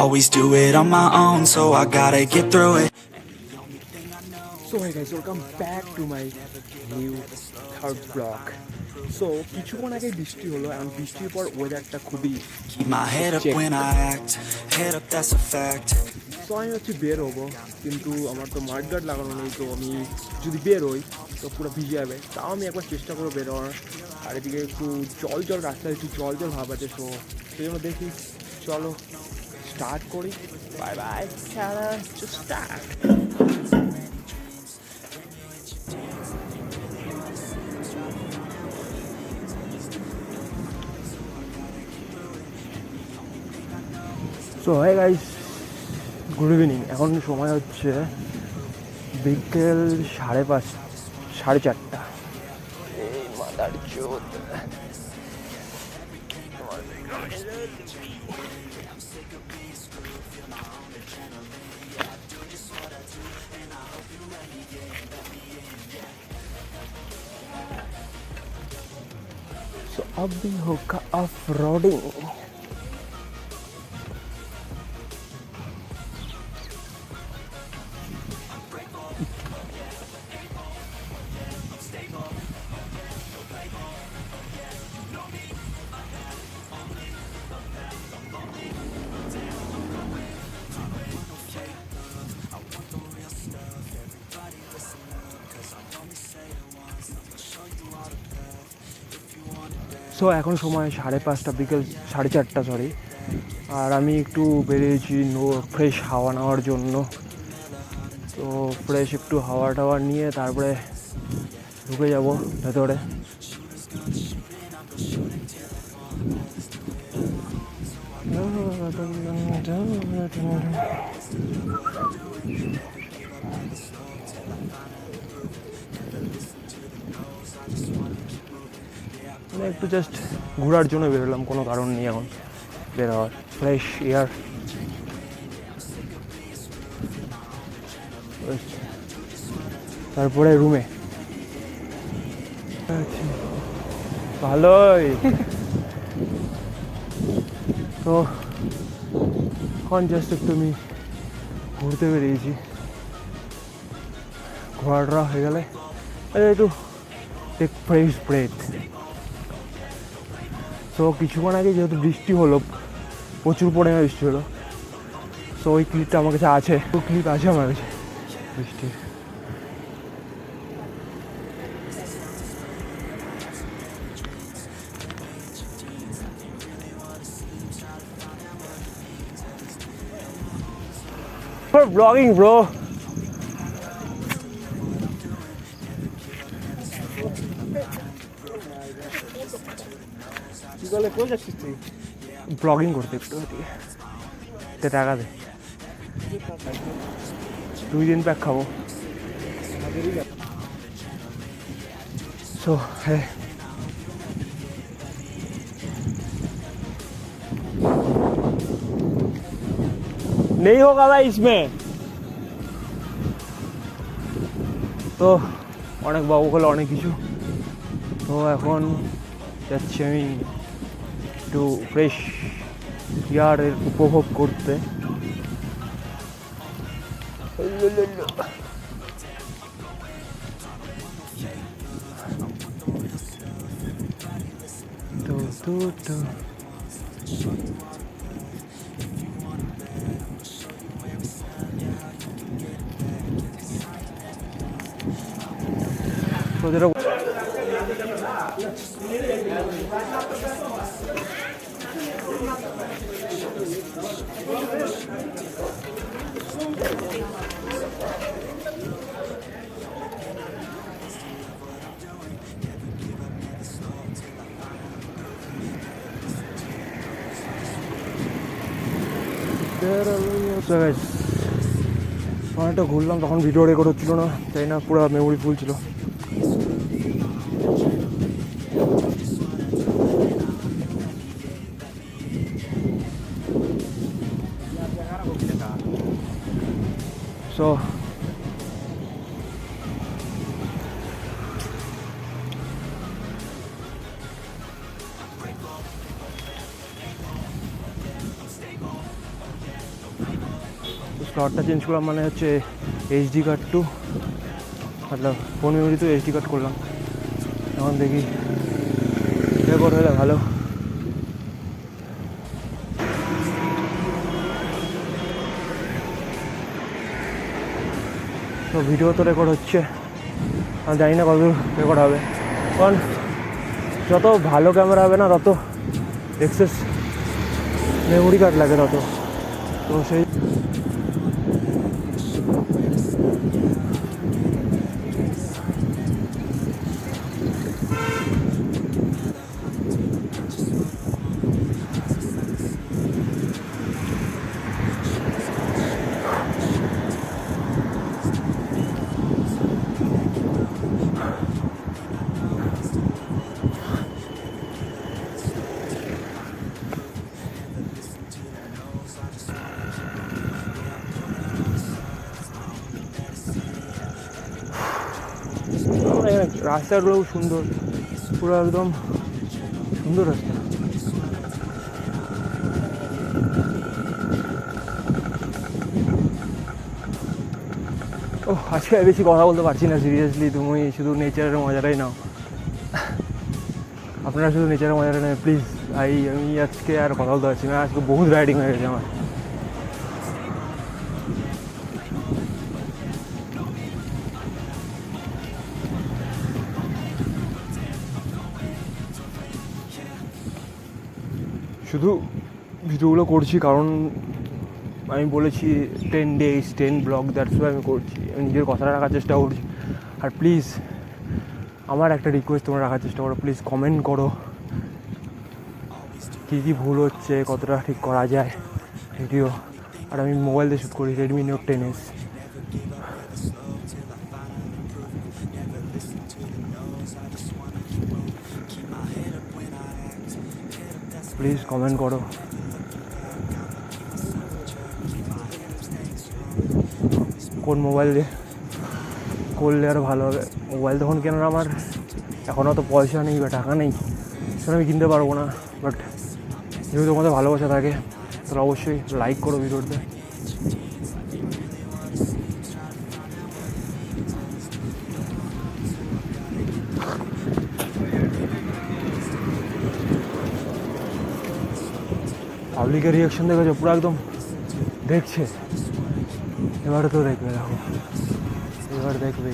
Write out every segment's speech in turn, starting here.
always do it on my own, so I gotta get through it. So hey guys, welcome back to my new third vlog. So কিছুক্ষণ আগে বৃষ্টি হলো, এখন বৃষ্টির পর ওয়েদারটা খুবই Keep my head up when I act, head up, that's a fact. তো আমি হচ্ছে বের হবো, কিন্তু আমার তো মাঠগার্ড লাগানো নেই, তো আমি যদি বের হই তো পুরো ভিজে যাবে। তাও আমি একবার চেষ্টা করবো বের হওয়ার। আর এদিকে একটু জল রাস্তায় একটু জল ভাব আছে, তো সেই জন্য দেখি চলো স্টার্ট করি। বাই বাই, খেলা start. So hi guys, good evening. এখন সময় হচ্ছে বিকেল 5:30, 4:30। এই মাদার চোদ, सो अब भी होगा ऑफ रोडिंग। সো এখন সময় 5:30, বিকেল 4:30 সরি। আর আমি একটু বেরিয়েছি ফ্রেশ হাওয়া নেওয়ার জন্য। তো ফ্রেশ একটু হাওয়া টাওয়া নিয়ে তারপরে ঢুকে যাব ভেতরে। একটু জাস্ট ঘোরার জন্য বেরোলাম, কোনো কারণ নেই এখন বের হওয়ার। ফ্রেশ এয়ার, তারপরে রুমে। ভালোই। তো এখন জাস্ট একটু আমি ঘুরতে বেরিয়েছি, ঘোরাটা হয়ে গেলে একটু টেক ফ্রেশ ব্রেথ। সো কিছুক্ষণ আগে যেহেতু বৃষ্টি হলো, প্রচুর পরিমাণে বৃষ্টি হলো, সো ওই ক্লিপটা আমার কাছে আছে, ওই ক্লিপ আছে আমার কাছে বৃষ্টির। For vlogging, bro. ব্লগিং করতে একটু টাকা দে, 2 দিন প্যাক খাবো। সো হ্যাঁ, नहीं होगा भाई इसमें। তো অনেক বাবু হলো, অনেক কিছু। তো এখন যাচ্ছি আমি একটু ফ্রেশ এয়ারের উপভোগ করতে। যেটা অনেকটা ঘুরলাম, তখন ভিডিও রেকর্ড হচ্ছিল না, তাই না, পুরো মেমোরি ফুল ছিল। সো স্লটটা চেঞ্জ করলাম মানে হচ্ছে HD card to Matlab phone memory তো এইচডি কার্ড করলাম। এখন দেখি রেকর্ড হলে ভালো। তো ভিডিও তো রেকর্ড হচ্ছে, আমি জানি না কতদূর রেকর্ড হবে, কারণ যত ভালো ক্যামেরা হবে না তত এক্সেস মেমোরি কার্ড লাগে তত। তো সেই রাস্তাগুলো সুন্দর, পুরো একদম সুন্দর রাস্তা। ও আজকে বেশি কথা বলতে পারছি না সিরিয়াসলি, তুমি শুধু নেচারের মজাটাই নাও, আপনারা শুধু নেচারের মজাটা নেন প্লিজ ভাই। আমি আজকে আর কথা বলতে পারছি না, আজকে বহুত রাইডিং হয়ে গেছে আমার। শুধু ভিডিওগুলো করছি কারণ আমি বলেছি 10 days 10 ব্লগ, দ্যাটস ওয়াই আমি করছি, আমি নিজের কথাটা রাখার চেষ্টা করছি। আর প্লিজ আমার একটা রিকোয়েস্ট তোমরা রাখার চেষ্টা করো, প্লিজ কমেন্ট করো কী কী ভুল হচ্ছে, কতটা ঠিক করা যায় ভিডিও। আর আমি মোবাইল দিয়ে শ্যুট করি, Redmi note 10s। Please comment করো কোন মোবাইল দিয়ে করলে আরও ভালো হবে। মোবাইল তখন কেনার আমার এখন অত পয়সা নেই বা টাকা নেই, সেটা আমি কিনতে পারবো না। বাট যদি তোমাদের ভালোবাসা থাকে তাহলে অবশ্যই লাইক করো ভিডিওতে। পাবলিকের রিয়াকশন দেখেছো, পুরো একদম দেখছে। এবারে তো দেখবে, দেখো এবার দেখবে।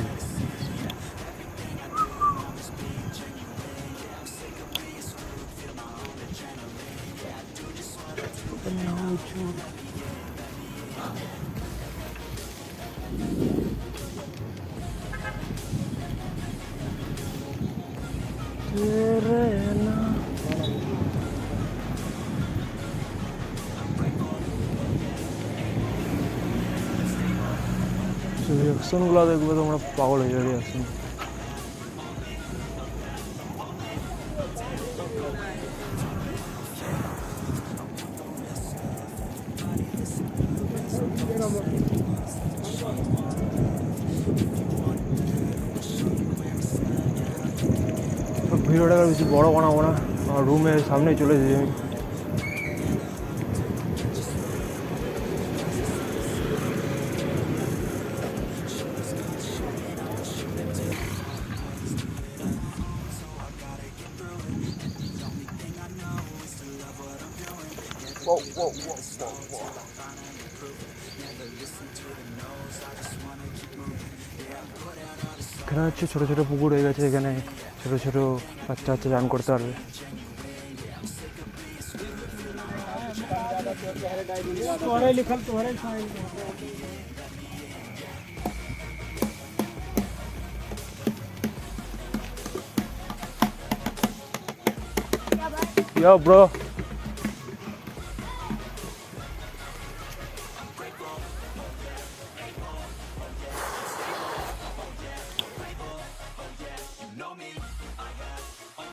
রিয়াকশনগুলো দেখবে তোমরা পাগল হয়ে যাবে রিয়াকশন। ভিডিওটা বেশি বড় বানাবো না, আমার রুমের সামনেই চলে যাই আমি। এখানে হচ্ছে ছোটো ছোটো পুকুর হয়ে গেছে, এখানে ছোটো ছোটো বাচ্চা বাচ্চা চান করতে পারবে। Yo bro.